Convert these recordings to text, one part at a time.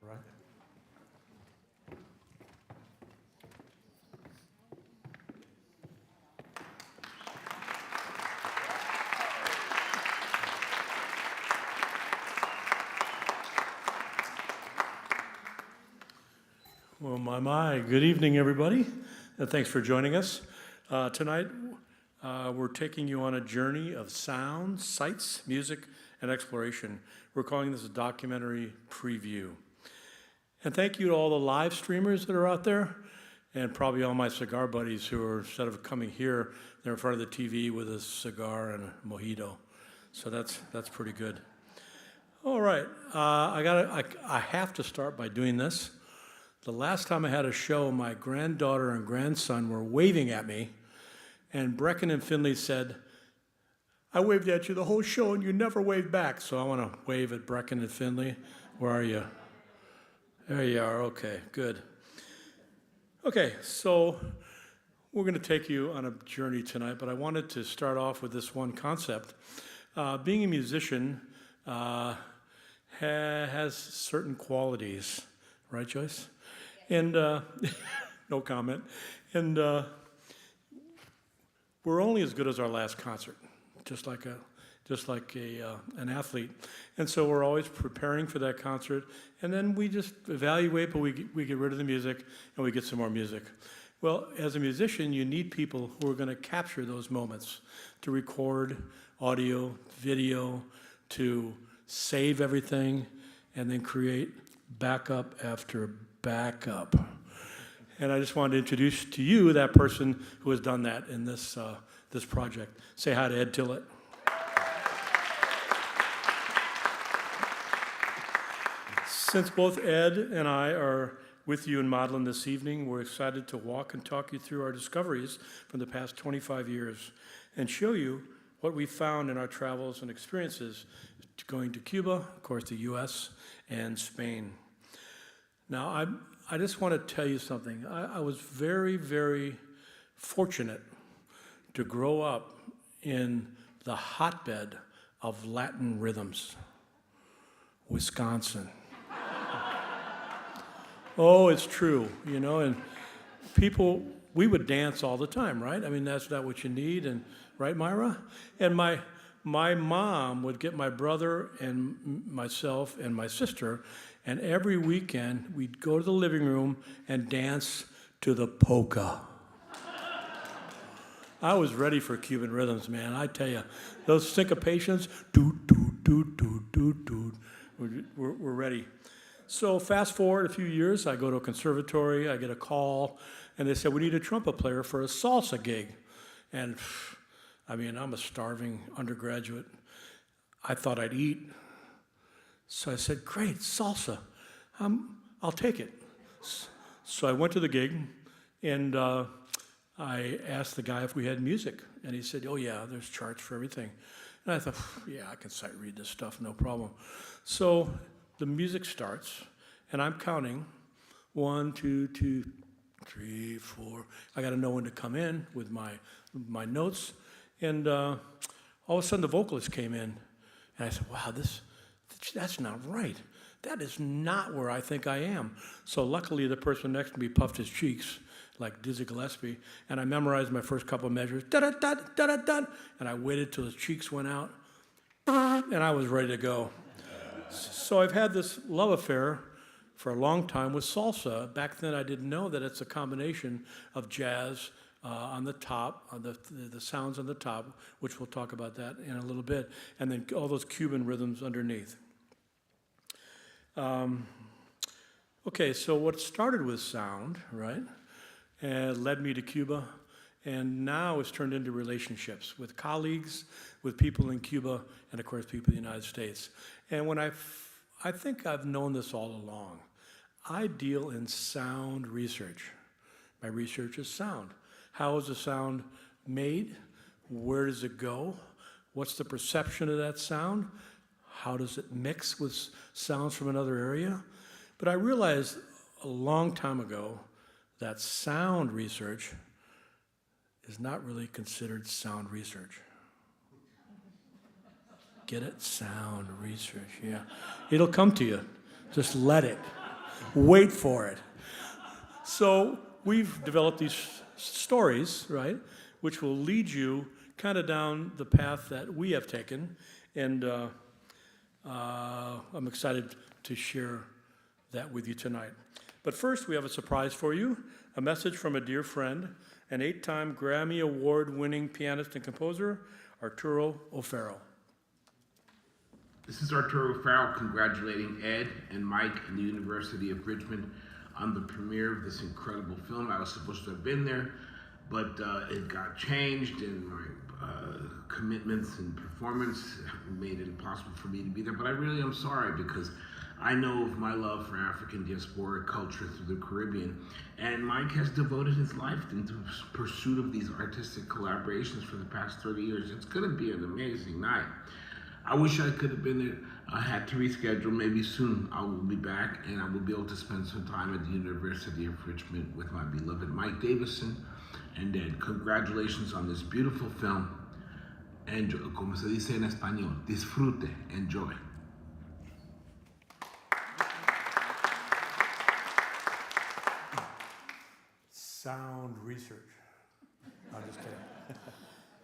Right. Well, my. Good evening, everybody, and thanks for joining us. Tonight, we're taking you on a journey of sound, sights, music, and exploration. We're calling this a documentary preview. And thank you to all the live streamers that are out there, and probably all my cigar buddies who are, instead of coming here, they're in front of the TV with a cigar and a mojito. So that's pretty good. All right, I have to start by doing this. The last time I had a show, my granddaughter and grandson were waving at me, and Brecken and Finley said, "I waved at you the whole show and you never waved back." So I want to wave at Brecken and Finley. Where are you? There you are. Okay, good. Okay, so we're going to take you on a journey tonight, but I wanted to start off with this one concept. Being a musician has certain qualities, right, Joyce? And no comment. And we're only as good as our last concert, just like an athlete. And so we're always preparing for that concert, and then we just evaluate, but we get rid of the music, and we get some more music. Well, as a musician, you need people who are going to capture those moments, to record audio, video, to save everything, and then create backup after backup. And I just wanted to introduce to you that person who has done that in this project. Say hi to Ed Tillet. Since both Ed and I are with you in Modlin this evening, we're excited to walk and talk you through our discoveries from the past 25 years and show you what we found in our travels and experiences going to Cuba, of course, the U.S., and Spain. Now, I just want to tell you something. I was very, very fortunate to grow up in the hotbed of Latin rhythms, Wisconsin. Oh, it's true, and people, we would dance all the time, right? I mean, that's not what you need, and right, Myra? And my mom would get my brother and myself and my sister, and every weekend we'd go to the living room and dance to the polka. I was ready for Cuban rhythms, man. I tell you, those syncopations, doot, doot, doot, doot, doot, doot, we're ready. So fast forward a few years, I go to a conservatory, I get a call, and they said, we need a trumpet player for a salsa gig. And I mean, I'm a starving undergraduate. I thought I'd eat. So I said, great, salsa. I'll take it. So I went to the gig, and I asked the guy if we had music. And he said, oh, yeah, there's charts for everything. And I thought, yeah, I can sight read this stuff, no problem. So the music starts, and I'm counting 1, 2, 3, 4. I got to know when to come in with my notes. And all of a sudden, the vocalist came in, and I said, wow, that's not right. That is not where I think I am. So luckily, the person next to me puffed his cheeks like Dizzy Gillespie, and I memorized my first couple of measures, da-da-da, da-da-da, and I waited till his cheeks went out, and I was ready to go. So I've had this love affair for a long time with salsa. Back then, I didn't know that it's a combination of jazz on the top, the sounds on the top, which we'll talk about that in a little bit, and then all those Cuban rhythms underneath. Okay, so what started with sound, right, led me to Cuba, and now it's turned into relationships with colleagues, with people in Cuba, and of course people in the United States. And when I think I've known this all along. I deal in sound research. My research is sound. How is the sound made? Where does it go? What's the perception of that sound? How does it mix with sounds from another area? But I realized a long time ago that sound research is not really considered sound research. Get it? Sound research, yeah. It'll come to you. Just let it. Wait for it. So we've developed these stories, right, which will lead you kind of down the path that we have taken, and I'm excited to share that with you tonight. But first, we have a surprise for you, a message from a dear friend, an 8-time Grammy Award-winning pianist and composer, Arturo O'Farrill. This is Arturo O'Farrill congratulating Ed and Mike and the University of Richmond on the premiere of this incredible film. I was supposed to have been there, but it got changed, and my commitments and performance made it impossible for me to be there. But I really am sorry, because I know of my love for African diasporic culture through the Caribbean, and Mike has devoted his life into pursuit of these artistic collaborations for the past 30 years. It's going to be an amazing night. I wish I could have been there. I had to reschedule. Maybe soon I will be back, and I will be able to spend some time at the University of Richmond with my beloved Mike Davison. And then congratulations on this beautiful film. Enjoy, como se dice en español, disfrute, enjoy. Sound research. I'm just kidding.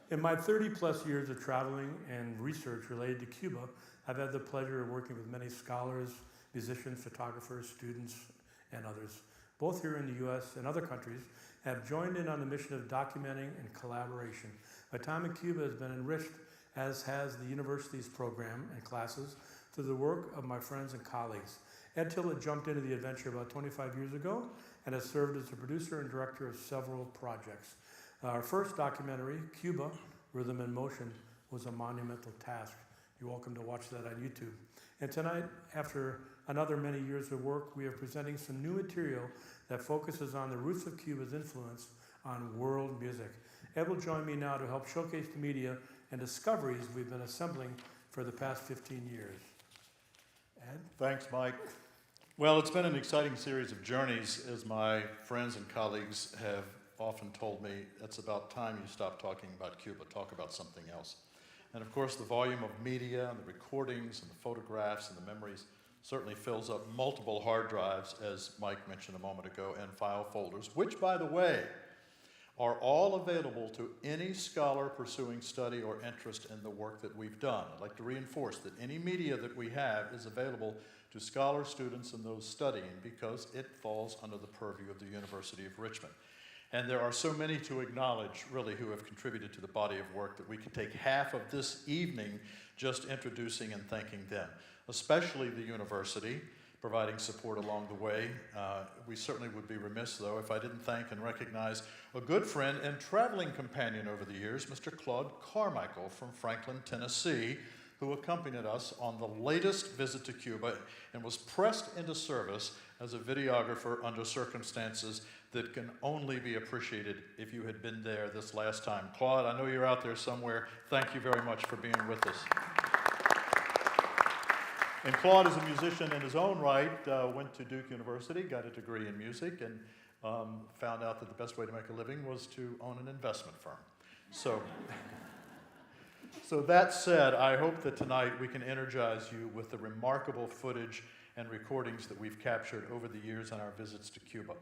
In my 30-plus years of traveling and research related to Cuba, I've had the pleasure of working with many scholars, musicians, photographers, students, and others, both here in the U.S. and other countries, have joined in on the mission of documenting and collaboration. My time in Cuba has been enriched as has the university's program and classes, through the work of my friends and colleagues. Ed Tillet jumped into the adventure about 25 years ago and has served as the producer and director of several projects. Our first documentary, Cuba, Rhythm and Motion, was a monumental task. You're welcome to watch that on YouTube. And tonight, after another many years of work, we are presenting some new material that focuses on the roots of Cuba's influence on world music. Ed will join me now to help showcase the media and discoveries we've been assembling for the past 15 years. Ed? Thanks, Mike. Well, it's been an exciting series of journeys, as my friends and colleagues have often told me. It's about time you stop talking about Cuba, talk about something else. And of course, the volume of media and the recordings and the photographs and the memories certainly fills up multiple hard drives, as Mike mentioned a moment ago, and file folders, which, by the way, are all available to any scholar pursuing study or interest in the work that we've done. I'd like to reinforce that any media that we have is available to scholars, students, and those studying because it falls under the purview of the University of Richmond. And there are so many to acknowledge, really, who have contributed to the body of work that we could take half of this evening just introducing and thanking them, especially the university, providing support along the way. We certainly would be remiss, though, if I didn't thank and recognize a good friend and traveling companion over the years, Mr. Claude Carmichael from Franklin, Tennessee, who accompanied us on the latest visit to Cuba and was pressed into service as a videographer under circumstances that can only be appreciated if you had been there this last time. Claude, I know you're out there somewhere. Thank you very much for being with us. And Claude is a musician in his own right, went to Duke University, got a degree in music, and found out that the best way to make a living was to own an investment firm. So that said, I hope that tonight we can energize you with the remarkable footage and recordings that we've captured over the years on our visits to Cuba.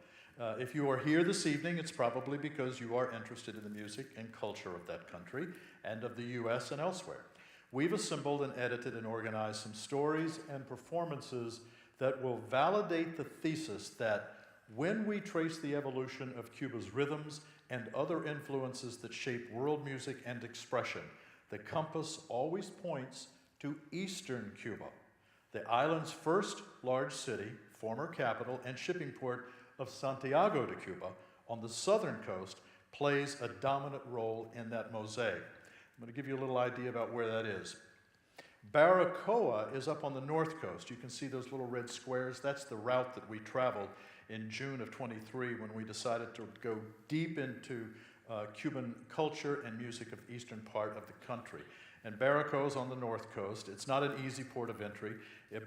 If you are here this evening, it's probably because you are interested in the music and culture of that country and of the U.S. and elsewhere. We've assembled and edited and organized some stories and performances that will validate the thesis that when we trace the evolution of Cuba's rhythms and other influences that shape world music and expression, the compass always points to Eastern Cuba, the island's first large city, former capital, and shipping port of Santiago de Cuba on the southern coast plays a dominant role in that mosaic. I'm going to give you a little idea about where that is. Baracoa is up on the north coast. You can see those little red squares. That's the route that we traveled in June of 23 when we decided to go deep into Cuban culture and music of the eastern part of the country. And Baracoa is on the north coast. It's not an easy port of entry,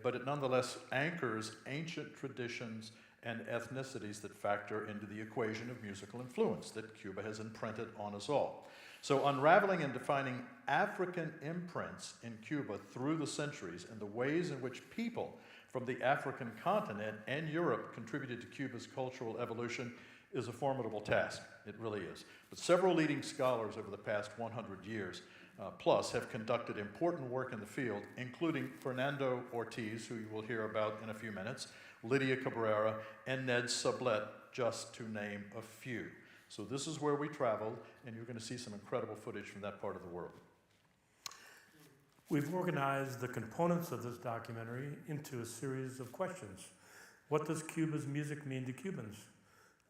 but it nonetheless anchors ancient traditions and ethnicities that factor into the equation of musical influence that Cuba has imprinted on us all. So unraveling and defining African imprints in Cuba through the centuries and the ways in which people from the African continent and Europe contributed to Cuba's cultural evolution is a formidable task. It really is. But several leading scholars over the past 100 years plus have conducted important work in the field, including Fernando Ortiz, who you will hear about in a few minutes, Lydia Cabrera, and Ned Sublette, just to name a few. So this is where we traveled, and you're going to see some incredible footage from that part of the world. We've organized the components of this documentary into a series of questions. What does Cuba's music mean to Cubans?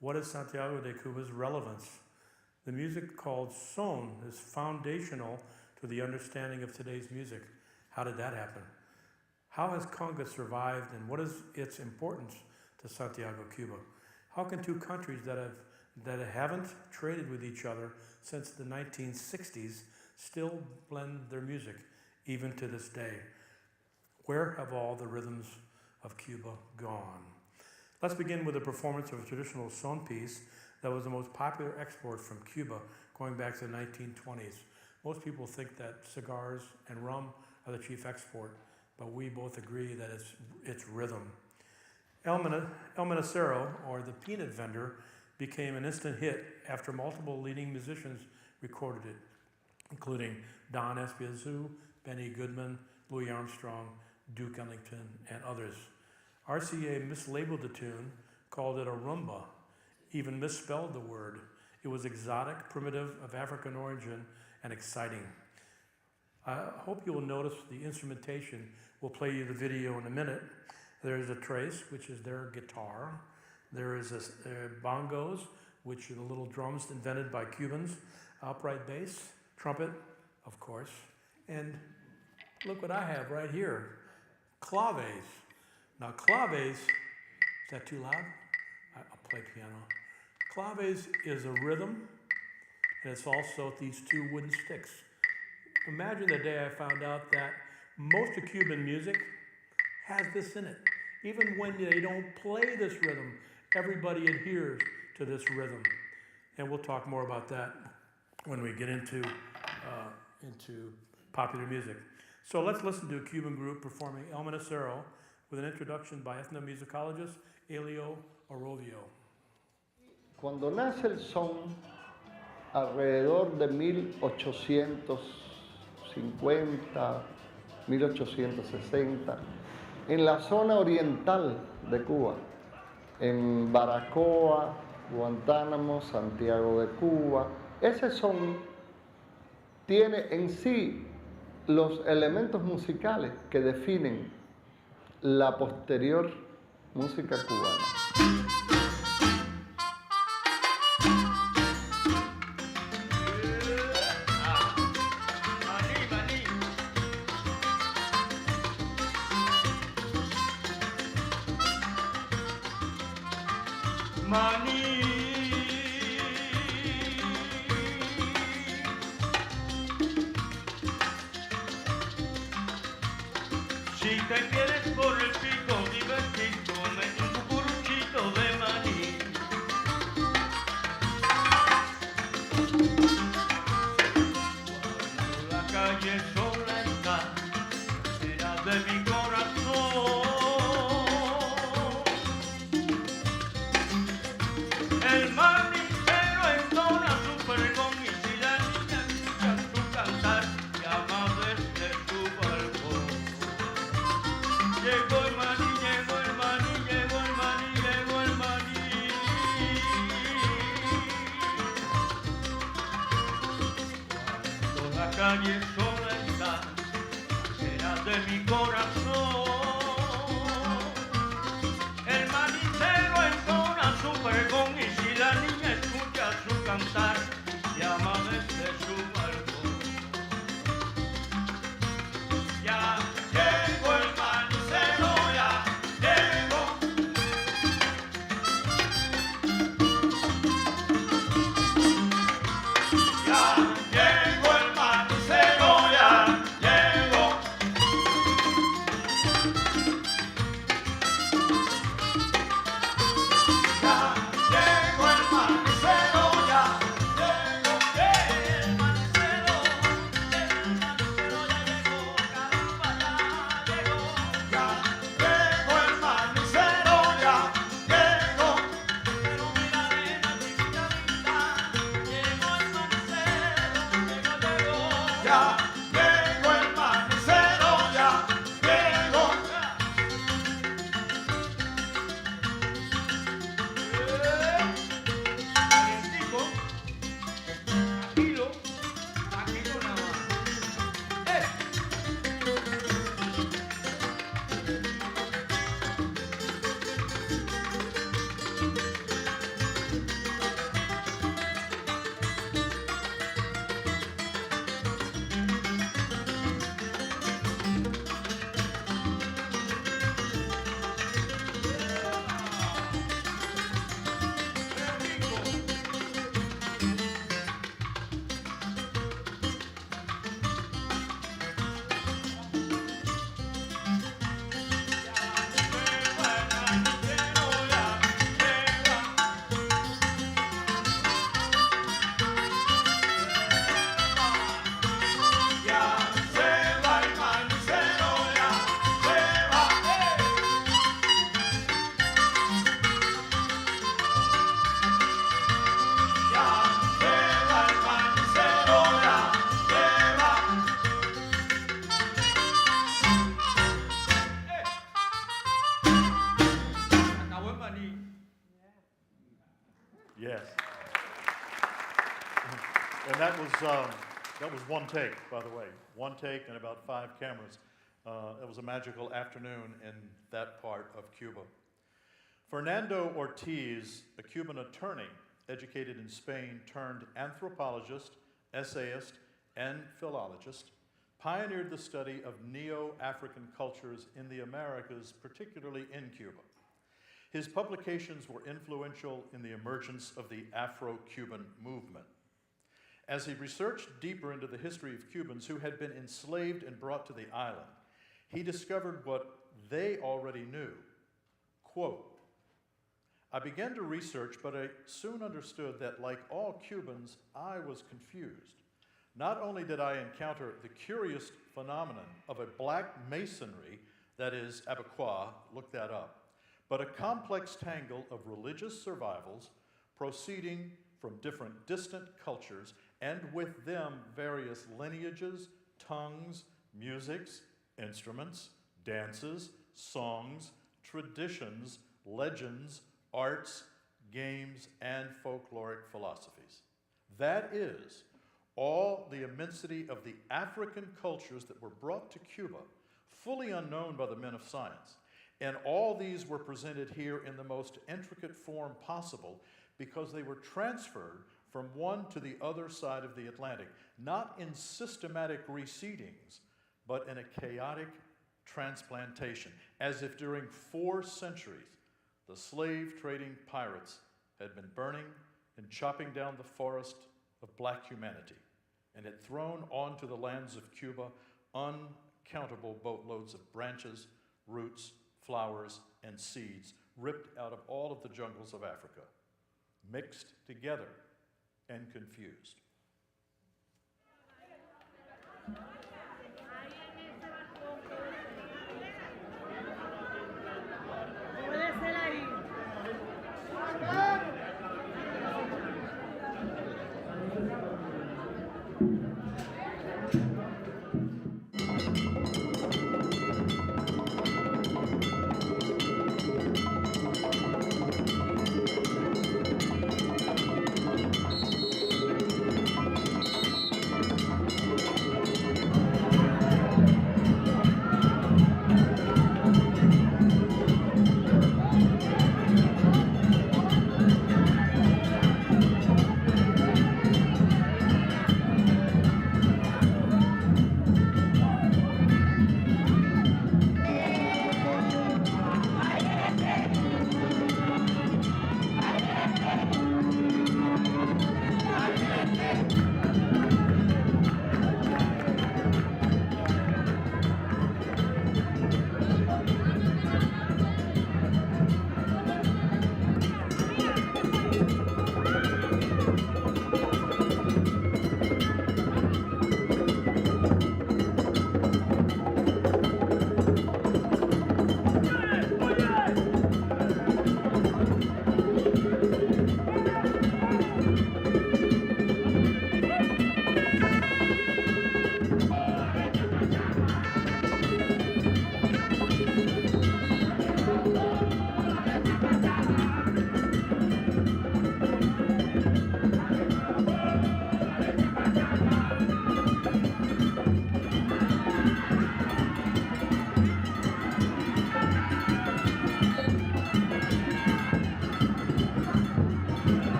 What is Santiago de Cuba's relevance? The music called son is foundational to the understanding of today's music. How did that happen? How has conga survived, and what is its importance to Santiago, Cuba? How can two countries that haven't traded with each other since the 1960s still blend their music, even to this day? Where have all the rhythms of Cuba gone? Let's begin with a performance of a traditional son piece that was the most popular export from Cuba going back to the 1920s. Most people think that cigars and rum are the chief export, but we both agree that it's rhythm. El Menacero, or the peanut vendor, became an instant hit after multiple leading musicians recorded it, including Don Espiazu, Benny Goodman, Louis Armstrong, Duke Ellington, and others. RCA mislabeled the tune, called it a rumba, even misspelled the word. It was exotic, primitive, of African origin, and exciting. I hope you will notice the instrumentation. We'll play you the video in a minute. There's a trace, which is their guitar. There is bongos, which are the little drums invented by Cubans. Upright bass, trumpet, of course. And look what I have right here, claves. Now claves, is that too loud? I'll play piano. Claves is a rhythm, and it's also these two wooden sticks. Imagine the day I found out that most of Cuban music has this in it. Even when they don't play this rhythm, everybody adheres to this rhythm. And we'll talk more about that when we get into popular music. So let's listen to a Cuban group performing El Menacero with an introduction by ethnomusicologist Elio Orovio. Cuando nace el son, alrededor de 1850, 1860, en la zona oriental de Cuba, en Baracoa, Guantánamo, Santiago de Cuba, ese son tiene en sí los elementos musicales que definen la posterior música cubana. Si te quieres por el pico divertido, mete un cucuruchito de maní. Cuando la calle sola está, será de mi corazón. El manicero entona su pregón y si la niña escucha su cantar, llama desde su balcón. Llegó el maní, llegó el maní, llegó el maní, llegó el maní. Cuando la calle sola está, será de mi corazón. El manicero entona su pregón y si la niña escucha su cantar, llama desde su balcón. Ya llegó el manicero, ya llegó. Ya llegó el manicero, ya llegó. Ya llegó el manicero, ya llegó. El manicero ya llegó, caramba, ya llegó. Ya llegó el manicero, ya llegó. Pero mira, nena, chiquita linda, llegó el manicero, llegó. Ya llegó el manicero, ya llegó. Calientico, tranquilo, tranquilo nada más. Acabó el maní. Yes. And that was That was one take, by the way. One take and about 5 cameras. It was a magical afternoon in that part of Cuba. Fernando Ortiz, a Cuban attorney educated in Spain, turned anthropologist, essayist, and philologist, pioneered the study of neo-African cultures in the Americas, particularly in Cuba. His publications were influential in the emergence of the Afro-Cuban movement. As he researched deeper into the history of Cubans who had been enslaved and brought to the island, he discovered what they already knew. Quote, "I began to research, but I soon understood that, like all Cubans, I was confused. Not only did I encounter the curious phenomenon of a black masonry, that is, abacoa, look that up, but a complex tangle of religious survivals proceeding from different distant cultures, and with them various lineages, tongues, musics, instruments, dances, songs, traditions, legends, arts, games, and folkloric philosophies. That is, all the immensity of the African cultures that were brought to Cuba, fully unknown by the men of science. And all these were presented here in the most intricate form possible because they were transferred from one to the other side of the Atlantic, not in systematic reseedings, but in a chaotic transplantation, as if during 4 centuries the slave-trading pirates had been burning and chopping down the forest of black humanity and had thrown onto the lands of Cuba uncountable boatloads of branches, roots, flowers, and seeds ripped out of all of the jungles of Africa, mixed together and confused.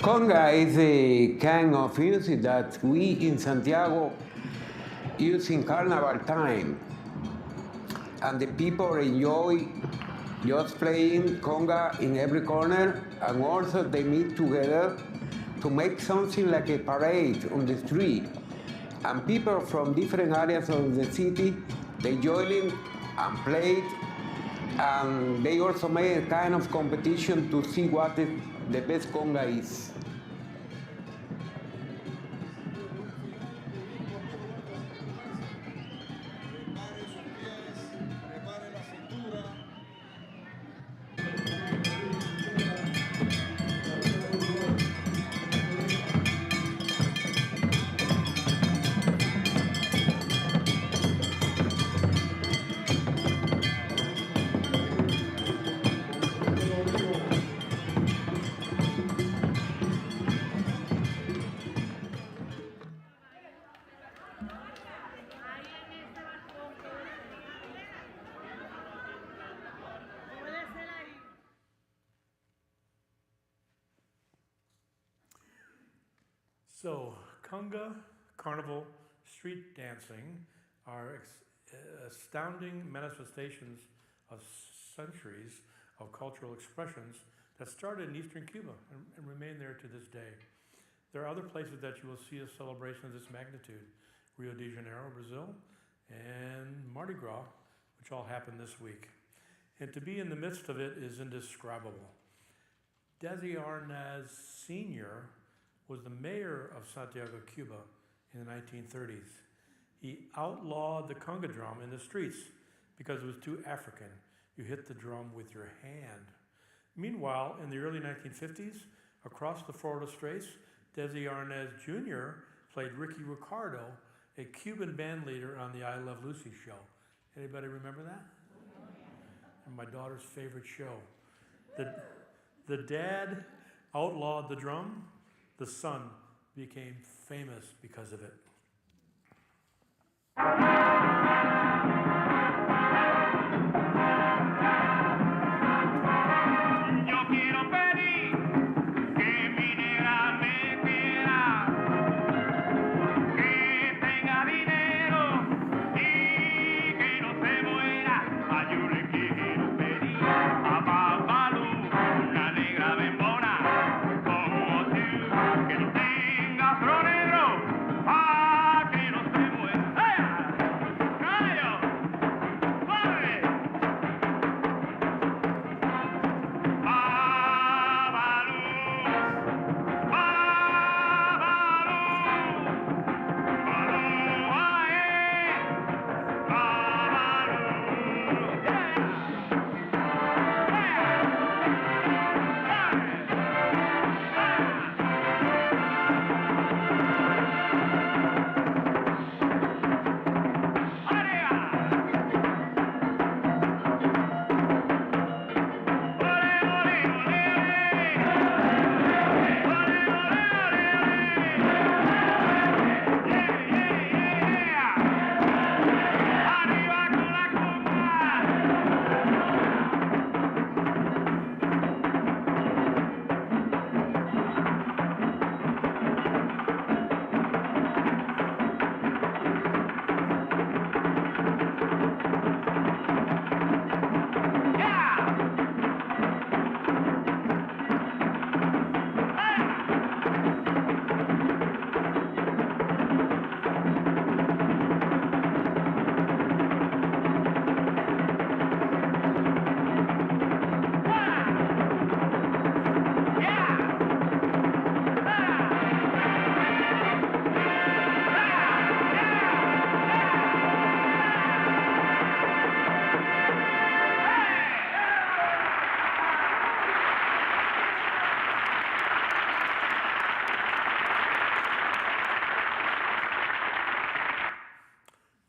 Conga is a kind of music that we in Santiago use in carnival time. And the people enjoy just playing conga in every corner, and also they meet together to make something like a parade on the street. And people from different areas of the city, they join in and play, and they also made a kind of competition to see what the best conga is. So, conga, carnival, street dancing are astounding manifestations of centuries of cultural expressions that started in eastern Cuba and remain there to this day. There are other places that you will see a celebration of this magnitude: Rio de Janeiro, Brazil, and Mardi Gras, which all happened this week. And to be in the midst of it is indescribable. Desi Arnaz Sr. was the mayor of Santiago, Cuba in the 1930s. He outlawed the conga drum in the streets because it was too African. You hit the drum with your hand. Meanwhile, in the early 1950s, across the Florida Straits, Desi Arnaz Jr. played Ricky Ricardo, a Cuban band leader on the I Love Lucy show. Anybody remember that? And my daughter's favorite show. The dad outlawed the drum. The son became famous because of it. Yo quiero pedir que mi negra me quiera, que tenga dinero y que no se muera. Ay, yo le quiero pedir a Babalu, una negra bembona como tú, que no tenga afro negro, que no se muera. ¡Hey! ¡Caballo! ¡Corre! Babalu, Babalu, arriba con la compa.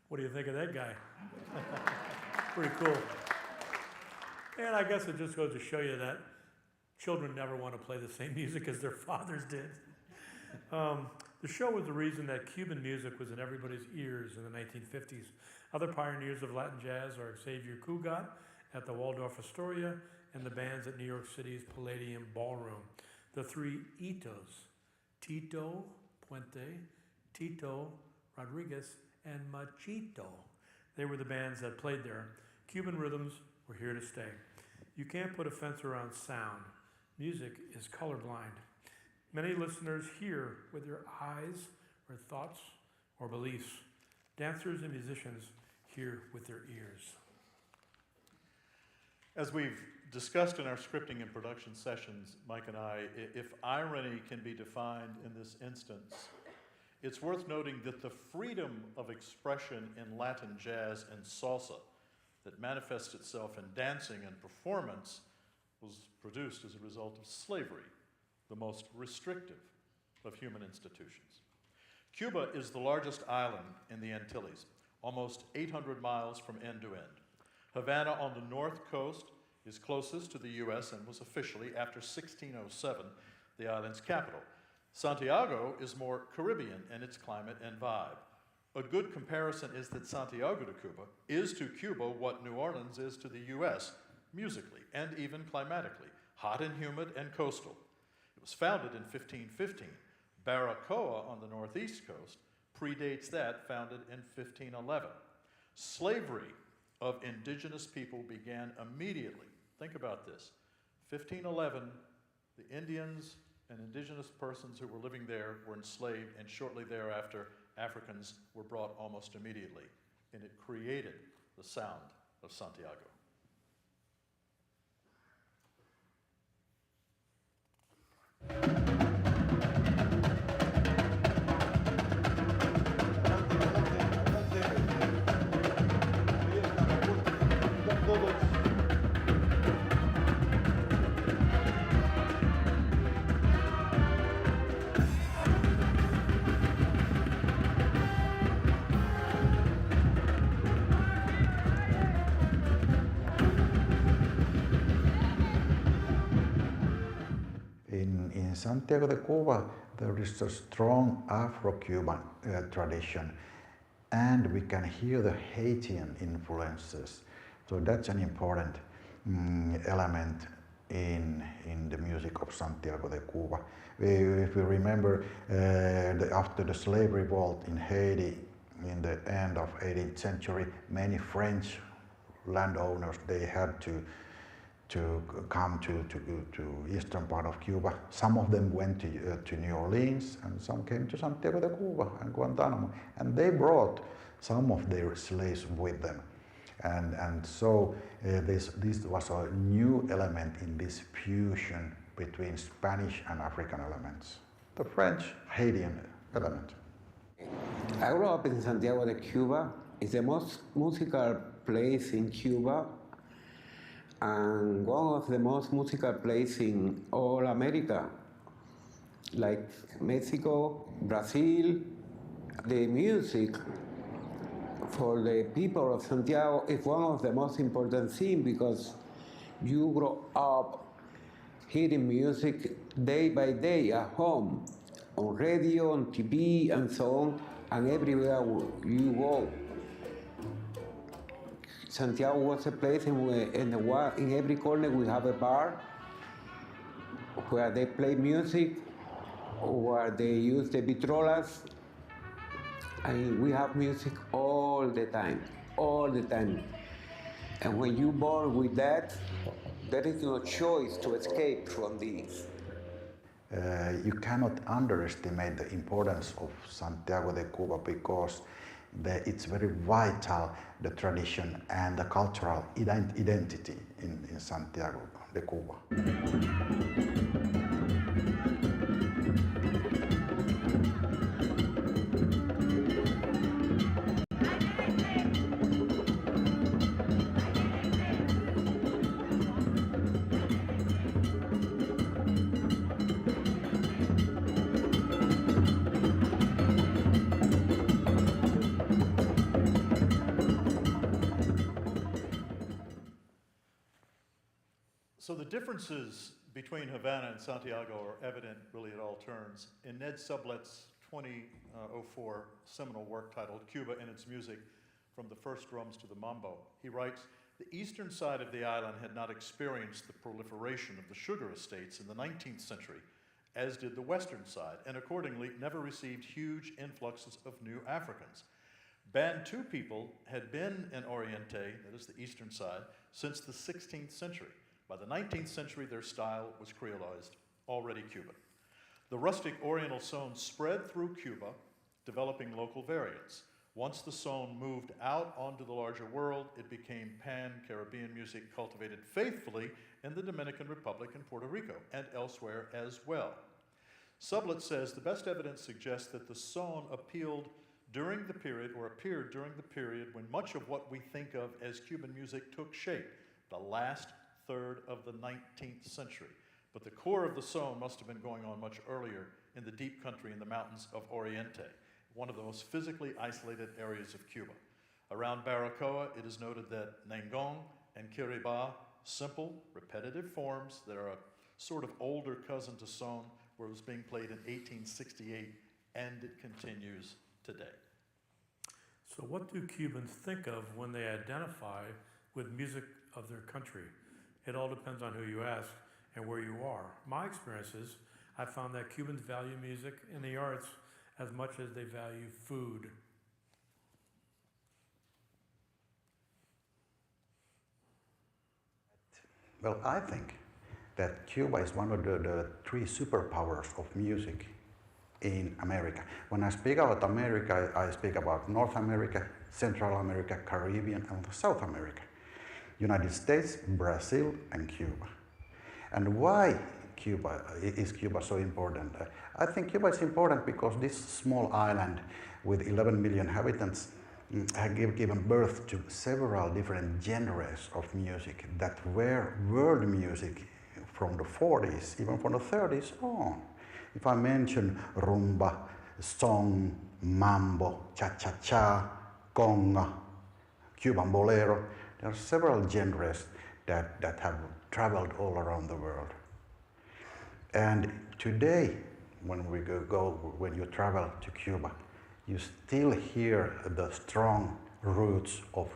What do you think of that guy? Pretty cool. And I guess it just goes to show you that children never want to play the same music as their fathers did. The show was the reason that Cuban music was in everybody's ears in the 1950s. Other pioneers of Latin jazz are Xavier Cugat at the Waldorf Astoria and the bands at New York City's Palladium Ballroom. the three Itos, Tito Puente, Tito Rodriguez, and Machito. They were the bands that played there. Cuban rhythms were here to stay. You can't put a fence around sound. Music is colorblind. Many listeners hear with their eyes or thoughts or beliefs. Dancers and musicians hear with their ears. As we've discussed in our scripting and production sessions, Mike and I, if irony can be defined in this instance, it's worth noting that the freedom of expression in Latin jazz and salsa that manifests itself in dancing and performance was produced as a result of slavery, the most restrictive of human institutions. Cuba is the largest island in the Antilles, almost 800 miles from end to end. Havana on the north coast is closest to the U.S. and was officially, after 1607, the island's capital. Santiago is more Caribbean in its climate and vibe. A good comparison is that Santiago de Cuba is to Cuba what New Orleans is to the U.S. musically and even climatically, hot and humid and coastal. It was founded in 1515. Baracoa on the northeast coast predates that, founded in 1511. Slavery of indigenous people began immediately. Think about this. 1511, the Indians and indigenous persons who were living there were enslaved, and shortly thereafter, Africans were brought almost immediately, and it created the sound of Santiago. In Santiago de Cuba, there is a strong Afro-Cuban tradition, and we can hear the Haitian influences. So that's an important element in the music of Santiago de Cuba. If we remember, after the slave revolt in Haiti in the end of 18th century, many French landowners, they had to come to eastern part of Cuba. Some of them went to New Orleans, and some came to Santiago de Cuba and Guantanamo, and they brought some of their slaves with them. And so this was a new element in this fusion between Spanish and African elements. The French Haitian element. I grew up in Santiago de Cuba. It's the most musical place in Cuba and one of the most musical places in all America, like Mexico, Brazil. The music for the people of Santiago is one of the most important things because you grow up hearing music day by day at home, on radio, on TV, and so on, and everywhere you go. Santiago was a place in every corner we have a bar where they play music, where they use the vitrolas, and we have music all the time. And when you're born with that, there is no choice to escape from this. You cannot underestimate the importance of Santiago de Cuba because it's very vital, the tradition and the cultural identity in Santiago de Cuba. So the differences between Havana and Santiago are evident really at all turns. In Ned Sublet's 2004 seminal work titled Cuba and Its Music, From the First Drums to the Mambo, he writes, the eastern side of the island had not experienced the proliferation of the sugar estates in the 19th century, as did the western side, and accordingly never received huge influxes of new Africans. Bantu people had been in Oriente, that is the eastern side, since the 16th century. By the 19th century, their style was creolized, already Cuban. The rustic Oriental son spread through Cuba, developing local variants. Once the son moved out onto the larger world, it became pan-Caribbean music cultivated faithfully in the Dominican Republic and Puerto Rico, and elsewhere as well. Sublett says the best evidence suggests that the son appeared during the period when much of what we think of as Cuban music took shape, the last third of the 19th century. But the core of the son must have been going on much earlier in the deep country in the mountains of Oriente, one of the most physically isolated areas of Cuba. Around Baracoa, it is noted that Nangong and Kiriba, simple, repetitive forms that are a sort of older cousin to son, where it was being played in 1868, and it continues today. So what do Cubans think of when they identify with music of their country? It all depends on who you ask and where you are. My experience is I found that Cubans value music and the arts as much as they value food. Well, I think that Cuba is one of the three superpowers of music in America. When I speak about America, I speak about North America, Central America, Caribbean, and South America. United States, Brazil, and Cuba. And why is Cuba so important? I think Cuba is important because this small island with 11 million inhabitants has given birth to several different genres of music that were world music from the 40s, even from the 30s on. If I mention rumba, song, mambo, cha-cha-cha, conga, Cuban bolero, there are several genres that have traveled all around the world. And today, when you travel to Cuba, you still hear the strong roots of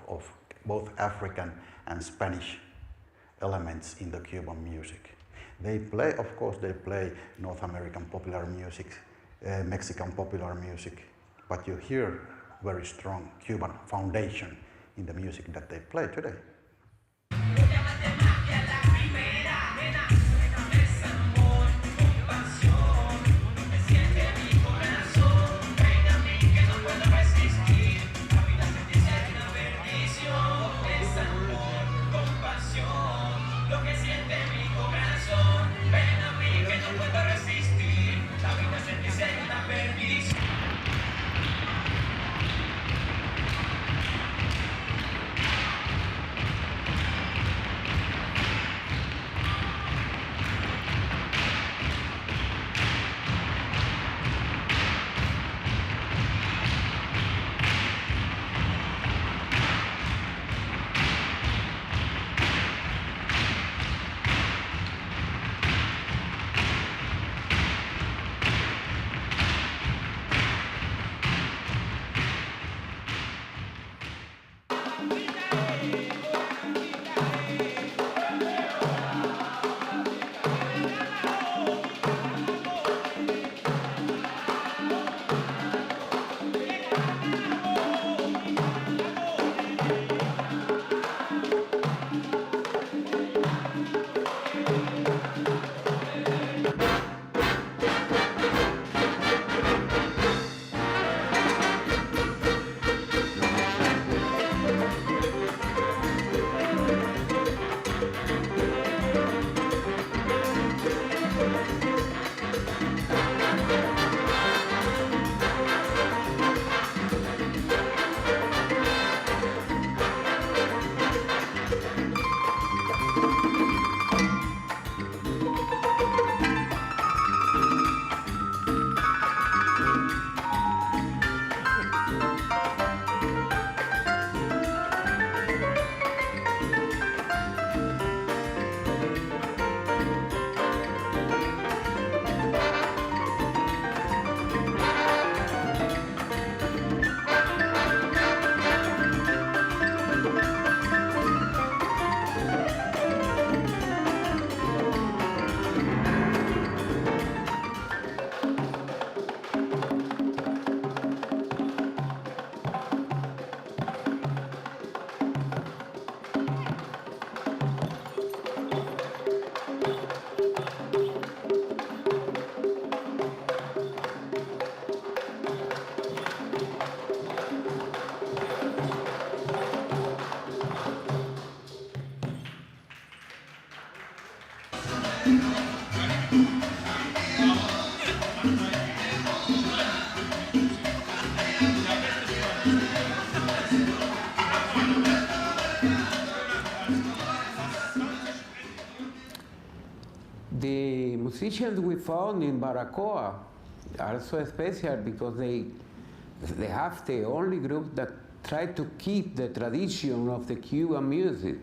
both African and Spanish elements in the Cuban music. They play, of course, North American popular music, Mexican popular music, but you hear very strong Cuban foundation in the music that they play today. The musicians we found in Baracoa are so special because they have the only group that try to keep the tradition of the Cuban music.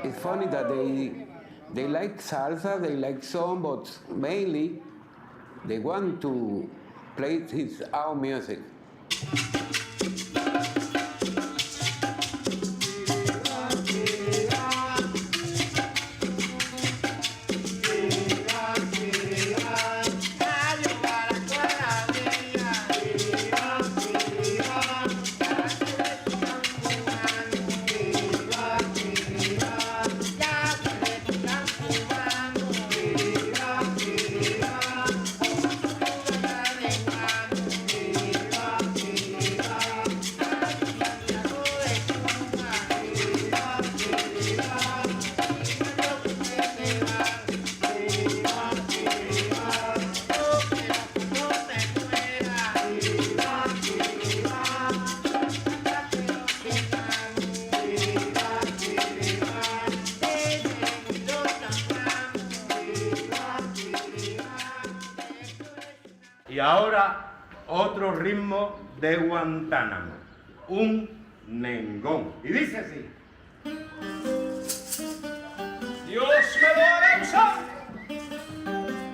It's funny that they like salsa, they like song, but mainly they want to play his own music. Y ahora otro ritmo de Guantánamo, un nengón. Y dice así. Dios me lo hará usar.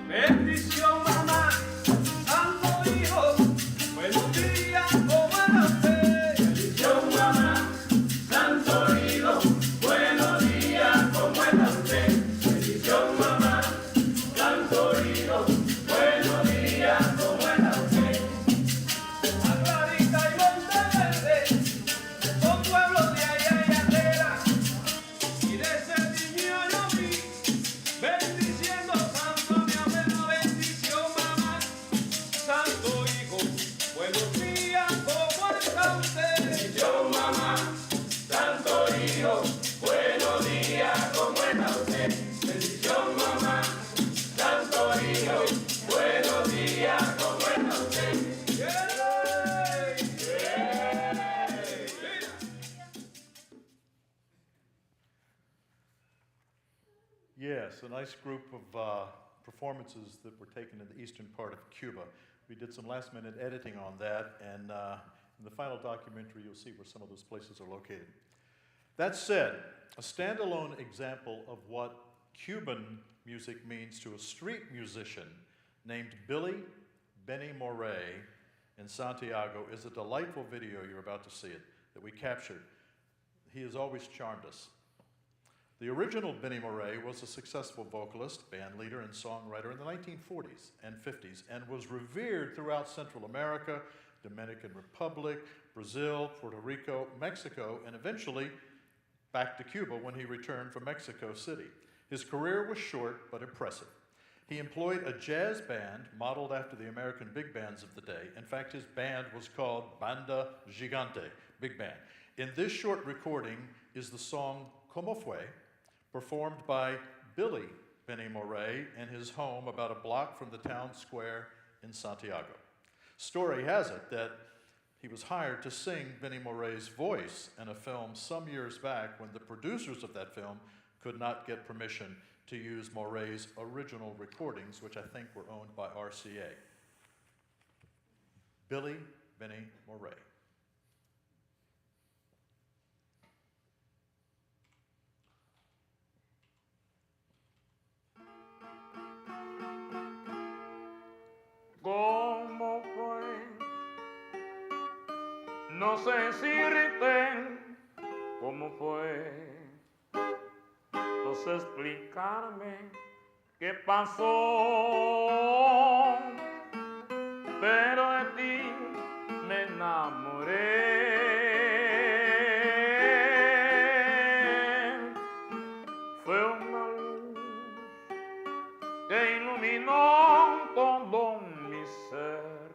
Bendición, mamá, santo hijo, buenos días, ¿cómo era usted? Bendición, mamá, santo hijo, buenos días, ¿cómo era usted? Bendición, mamá, santo hijo, buenos días, ¿cómo era usted? A Clarita y Monteverde, son pueblos de allá y aldera, y de ese niño yo vi, bendiciendo santo mi abuelo, bendición mamá, santo hijo, buenos días, ¿cómo está usted? Bendición mamá, santo hijo, buenos días, ¿cómo está usted? Bendición mamá, santo hijo, buenos días, ¿cómo está usted? Yes, a nice group of performances that were taken in the eastern part of Cuba. We did some last-minute editing on that, and in the final documentary, you'll see where some of those places are located. That said, a standalone example of what Cuban music means to a street musician named Billy Benny Morey in Santiago is a delightful video, you're about to see it, that we captured. He has always charmed us. The original Benny Morey was a successful vocalist, band leader, and songwriter in the 1940s and 50s, and was revered throughout Central America, Dominican Republic, Brazil, Puerto Rico, Mexico, and eventually back to Cuba when he returned from Mexico City. His career was short but impressive. He employed a jazz band modeled after the American big bands of the day. In fact, his band was called Banda Gigante, big band. In this short recording is the song Como Fue, performed by Billy Benny Morey in his home about a block from the town square in Santiago. Story has it that he was hired to sing Benny Morey's voice in a film some years back when the producers of that film could not get permission to use Morey's original recordings, which I think were owned by RCA. Billy Benny Morey. ¿Cómo fue? No sé si grité, ¿cómo fue? No sé explicarme ¿qué pasó? Pero de ti me enamoré. Fue una luz que iluminó todo mi ser.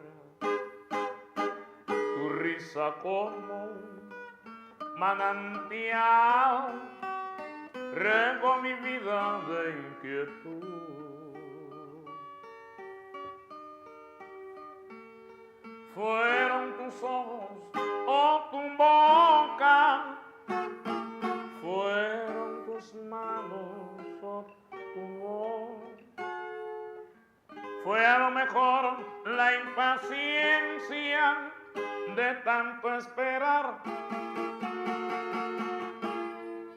Tu risa como un manantial regó mi vida de inquietud. Fueron tus ojos o tu boca, fueron tus manos o tu voz. Fue a lo mejor la impaciencia de tanto esperar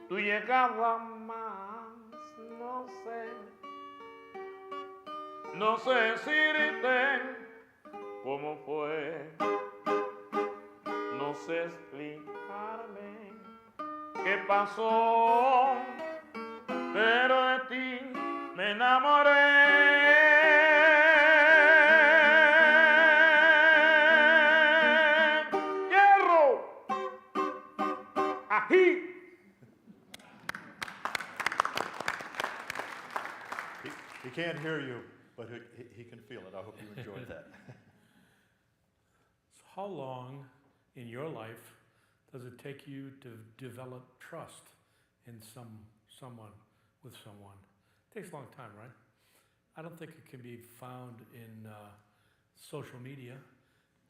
tu llegada más, no sé decirte cómo fue, no sé explicarme qué pasó, pero de ti me enamoré. ¡Hierro! ¡Ají! He can't hear you, but he can feel it. I hope you enjoyed that. So how long in your life does it take you to develop trust in someone, with someone? It takes a long time, right? I don't think it can be found in social media.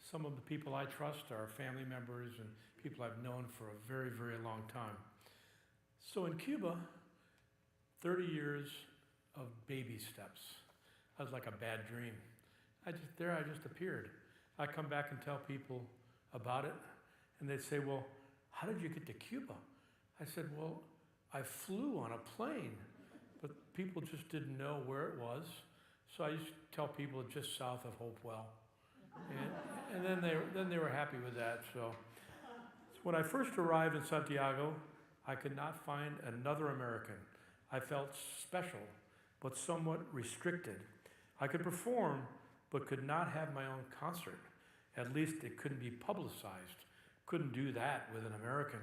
Some of the people I trust are family members and people I've known for a very, very long time. So in Cuba, 30 years of baby steps. That was like a bad dream. I just appeared. I come back and tell people about it, and they'd say, well, how did you get to Cuba? I said, well, I flew on a plane, but people just didn't know where it was. So I used to tell people it's just south of Hopewell. And then they were happy with that. So when I first arrived in Santiago, I could not find another American. I felt special, but somewhat restricted. I could perform, but could not have my own concert. At least it couldn't be publicized. Couldn't do that with an American.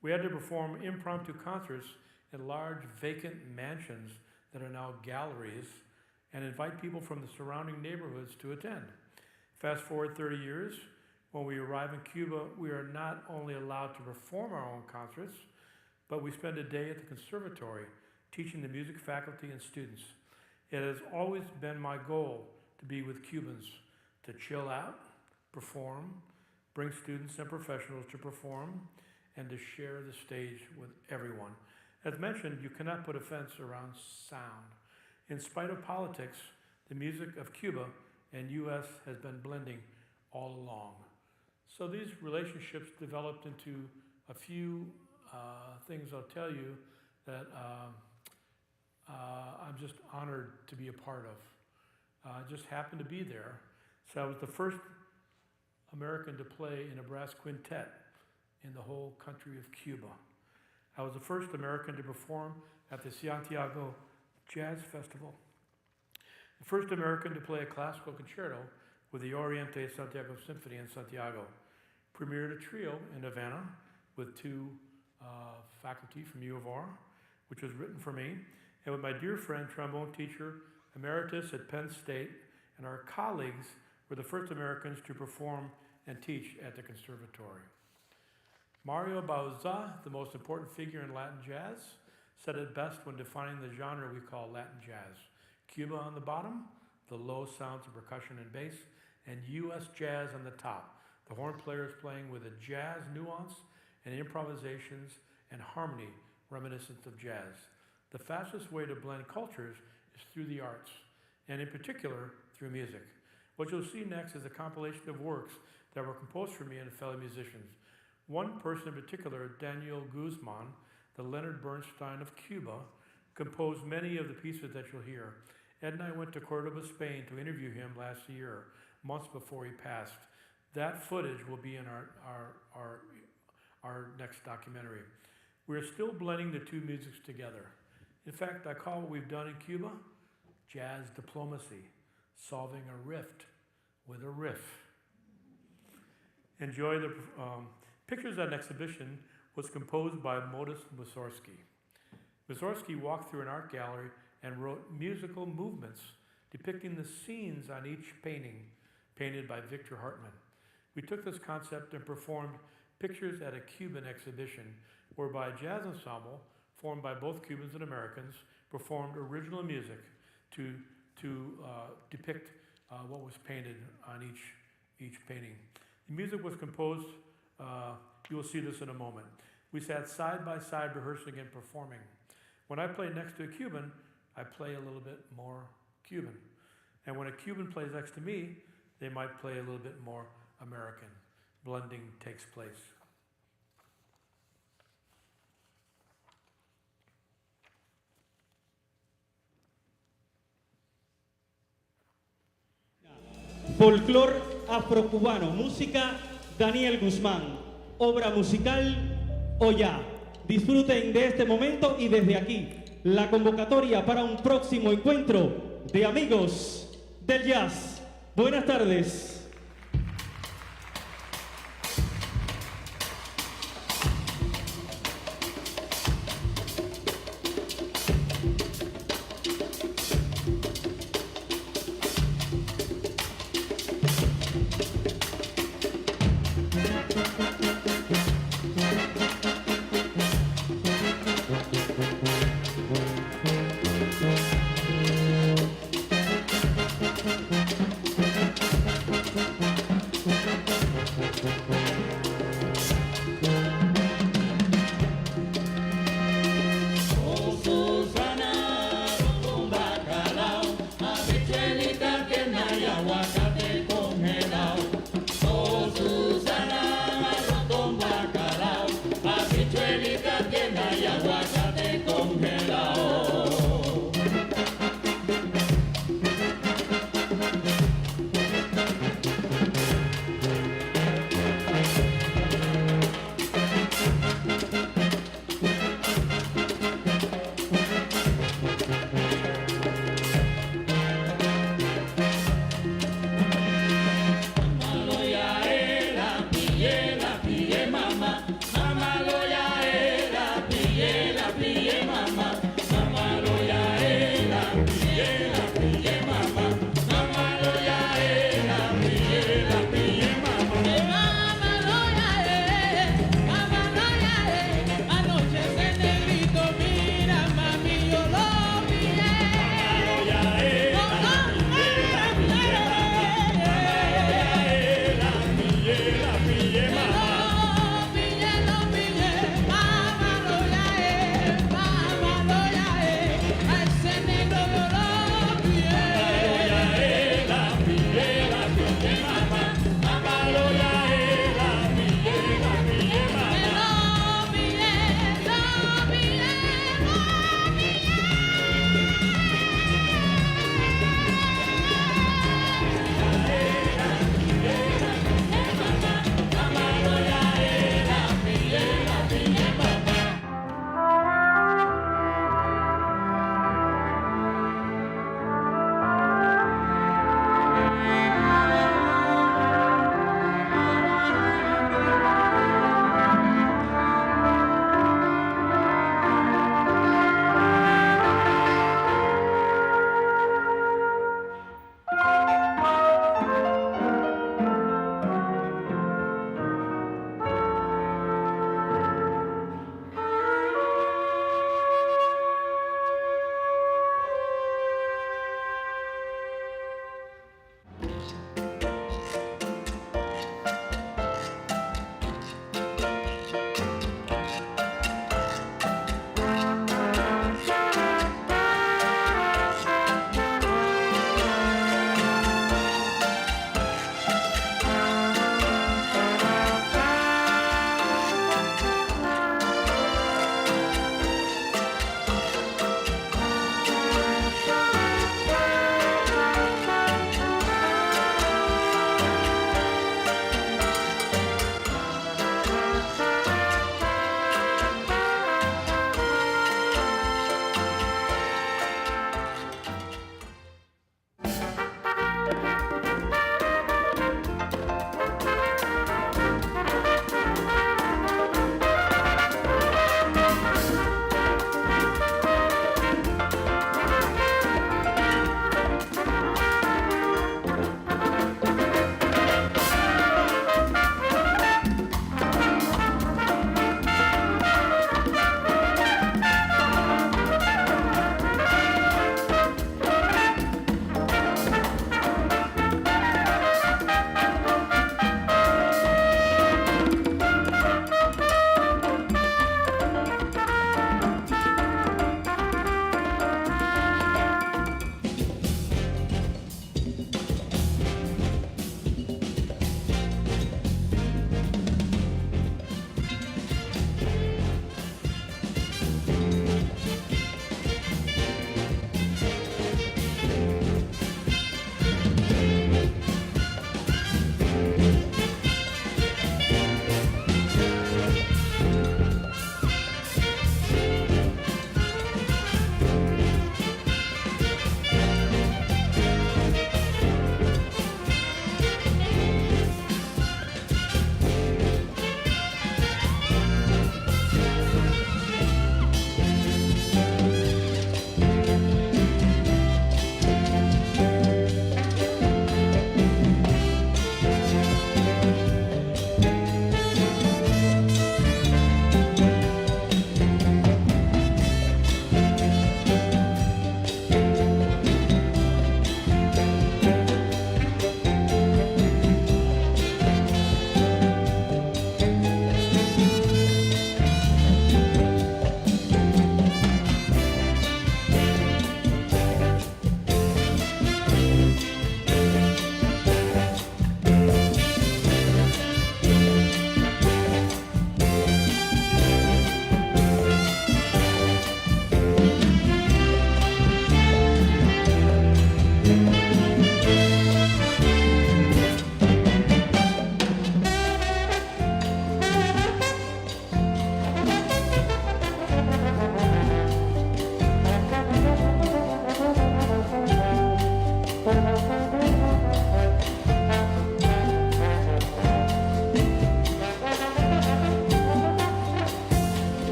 We had to perform impromptu concerts in large vacant mansions that are now galleries and invite people from the surrounding neighborhoods to attend. Fast forward 30 years, when we arrive in Cuba, we are not only allowed to perform our own concerts, but we spend a day at the conservatory teaching the music faculty and students. It has always been my goal to be with Cubans, to chill out, perform, bring students and professionals to perform, and to share the stage with everyone. As mentioned, you cannot put a fence around sound. In spite of politics, the music of Cuba and U.S. has been blending all along. So these relationships developed into a few things I'll tell you that I'm just honored to be a part of. I just happened to be there. So I was the first American to play in a brass quintet in the whole country of Cuba. I was the first American to perform at the Santiago Jazz Festival. The first American to play a classical concerto with the Oriente Santiago Symphony in Santiago. Premiered a trio in Havana with two faculty from U of R, which was written for me, and with my dear friend, trombone teacher, emeritus at Penn State, and our colleagues were the first Americans to perform and teach at the conservatory. Mario Bauza, the most important figure in Latin jazz, said it best when defining the genre we call Latin jazz. Cuba on the bottom, the low sounds of percussion and bass, and U.S. jazz on the top. The horn players playing with a jazz nuance and improvisations and harmony reminiscent of jazz. The fastest way to blend cultures is through the arts, and in particular, through music. What you'll see next is a compilation of works that were composed for me and fellow musicians. One person in particular, Daniel Guzman, the Leonard Bernstein of Cuba, composed many of the pieces that you'll hear. Ed and I went to Cordoba, Spain to interview him last year, months before he passed. That footage will be in our next documentary. We're still blending the two musics together. In fact, I call what we've done in Cuba jazz diplomacy, solving a rift with a riff. Enjoy the pictures at an exhibition was composed by Modest Mussorgsky. Mussorgsky walked through an art gallery and wrote musical movements depicting the scenes on each painting painted by Victor Hartmann. We took this concept and performed pictures at a Cuban exhibition whereby a jazz ensemble formed by both Cubans and Americans performed original music to depict what was painted on each painting. The music was composed, you will see this in a moment. We sat side by side rehearsing and performing. When I play next to a Cuban, I play a little bit more Cuban. And when a Cuban plays next to me, they might play a little bit more American. Blending takes place. Folclor afrocubano, música Daniel Guzmán, obra musical Oya. Disfruten de este momento y desde aquí la convocatoria para un próximo encuentro de amigos del jazz. Buenas tardes.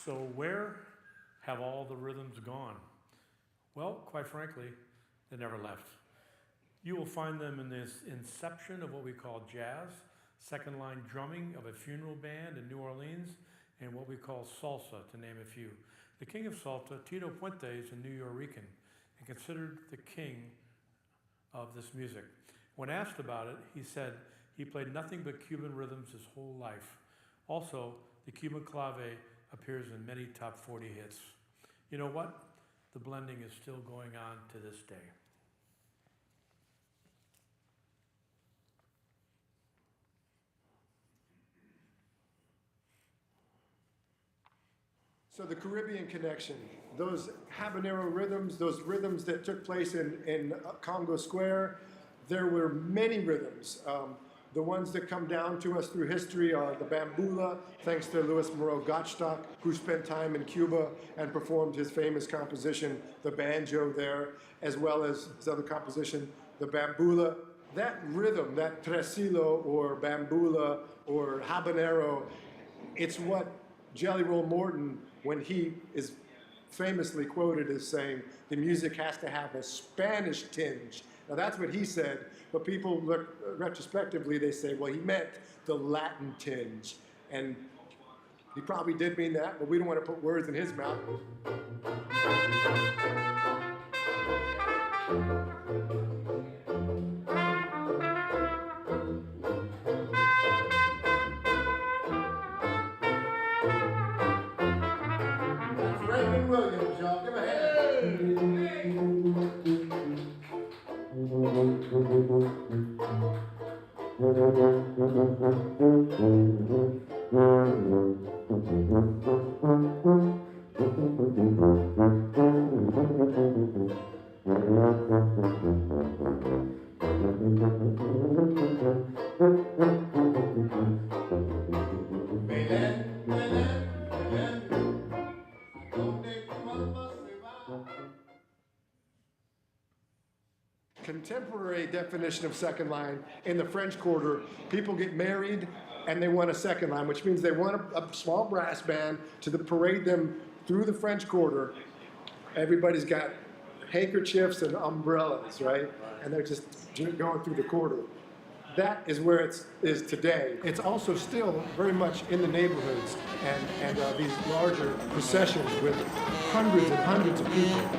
So where have all the rhythms gone? Well, quite frankly, they never left. You will find them in this inception of what we call jazz, second line drumming of a funeral band in New Orleans, and what we call salsa, to name a few. The king of salsa, Tito Puente, is a New Yorican and considered the king of this music. When asked about it, he said he played nothing but Cuban rhythms his whole life. Also, the Cuban clave appears in many top 40 hits. You know what? The blending is still going on to this day. So the Caribbean connection, those habanero rhythms, those rhythms that took place in Congo Square, there were many rhythms. The ones that come down to us through history are the bambula, thanks to Louis Moreau Gottschalk, who spent time in Cuba and performed his famous composition, the banjo there, as well as his other composition, the bambula. That rhythm, that tresilo or bambula or habanero, it's what Jelly Roll Morton, when he is famously quoted as saying, the music has to have a Spanish tinge. Now that's what he said, but people look retrospectively, they say, well, he meant the Latin tinge. And he probably did mean that, but we don't want to put words in his mouth. Raymond Williams, y'all, give a hand. Contemporary definition of second line in the French Quarter, people get married and they want a second line, which means they want a small brass band to parade them through the French Quarter. Everybody's got handkerchiefs and umbrellas, right? And they're just going through the quarter. That is where it is today. It's also still very much in the neighborhoods and these larger processions with hundreds and hundreds of people.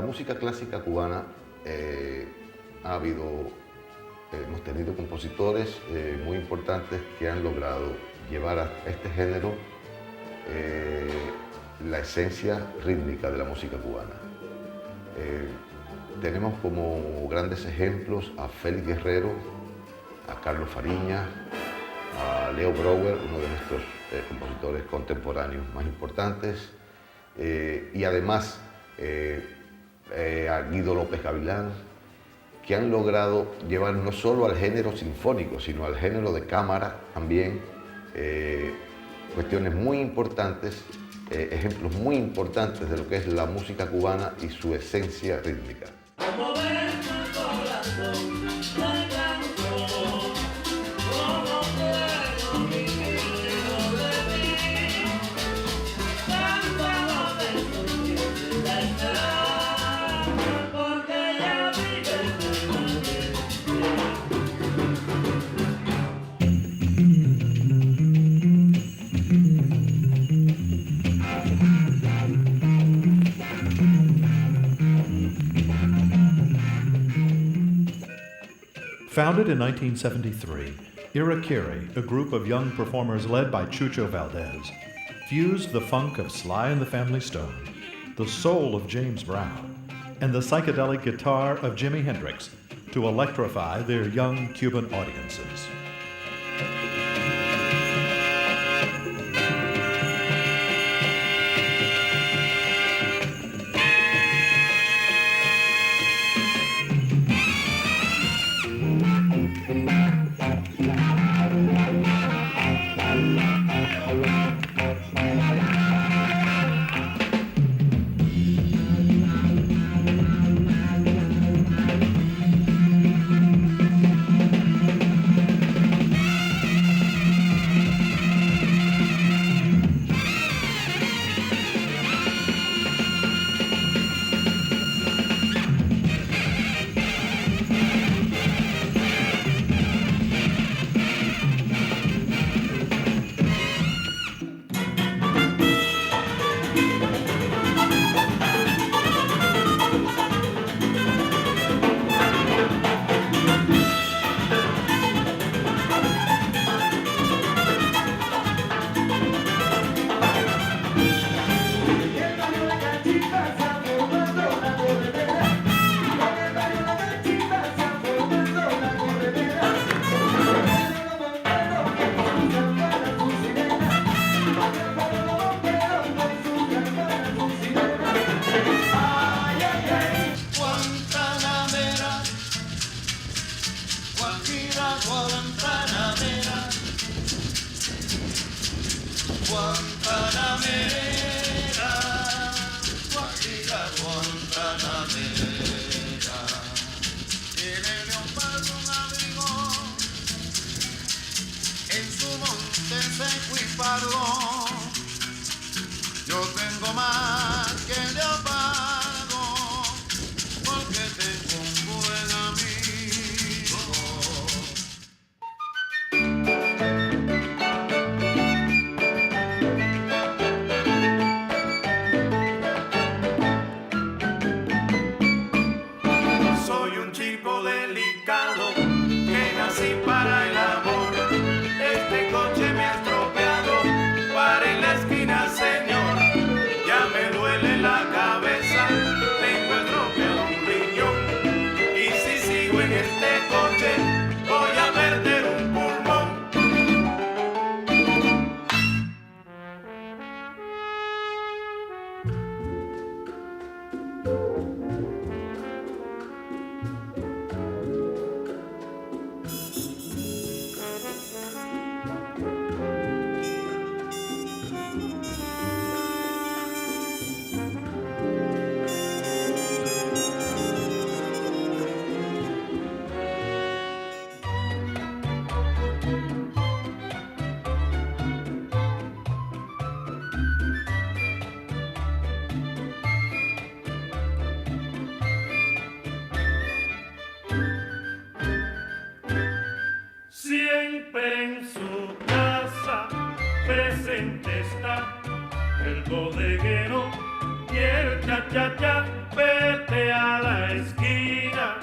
música clásica cubana hemos tenido compositores muy importantes que han logrado llevar a este género la esencia rítmica de la música cubana. Tenemos como grandes ejemplos a Félix Guerrero, a Carlos Fariña, a Leo Brouwer, uno de nuestros compositores contemporáneos más importantes, y además a Guido López Gavilán, que han logrado llevar no solo al género sinfónico, sino al género de cámara también, cuestiones muy importantes, ejemplos muy importantes de lo que es la música cubana y su esencia rítmica. Founded in 1973, Irakere, a group of young performers led by Chucho Valdez, fused the funk of Sly and the Family Stone, the soul of James Brown, and the psychedelic guitar of Jimi Hendrix to electrify their young Cuban audiences. Yo tengo más que leopardo, porque tengo un buen amigo. Soy un chico delicado que nací para el amor. Este coche me ha estropeado. Para en la esquina, señor. Ya me duele la cabeza. Tengo estropeado un riñón. Y si sigo en este coche, voy a perder un pulmón. Siempre en su casa presente está el bodeguero y y el cha-cha-cha, vete a la esquina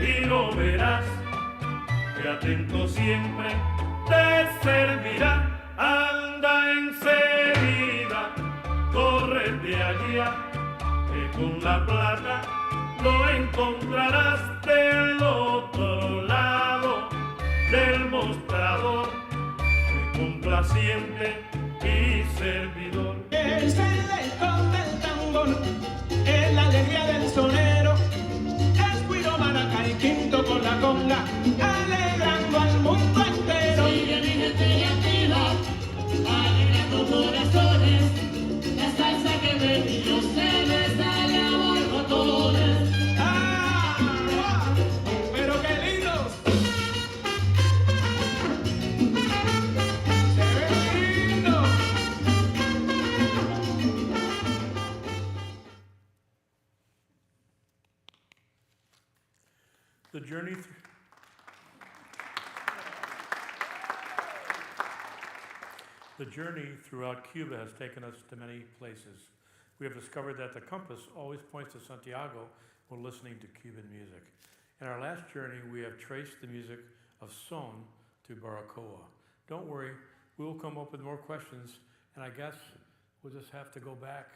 y lo verás, que atento siempre te servirá. Anda enseguida, córrete allá, que con la plata lo encontrarás del otro lado del mostrador, complaciente y servidor. El selecto del tambor es la alegría del sonero, es cuiro, maraca y quinto con la conga, alegrando al mundo entero. Sigue mi gente y activa, alegrando corazones, la salsa que de ellos se les sale a borbotones. ¡Ah! ¡Pero qué lindos! ¡Se ven lindos! The journey throughout Cuba has taken us to many places. We have discovered that the compass always points to Santiago when listening to Cuban music. In our last journey, we have traced the music of son to Baracoa. Don't worry, we will come up with more questions, and I guess we'll just have to go back.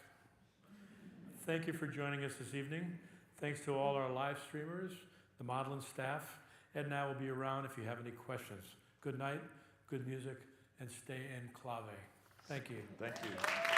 Thank you for joining us this evening. Thanks to all our live streamers, the modeling staff. Ed and I will be around if you have any questions. Good night, good music, and stay in clave. Thank you. Thank you.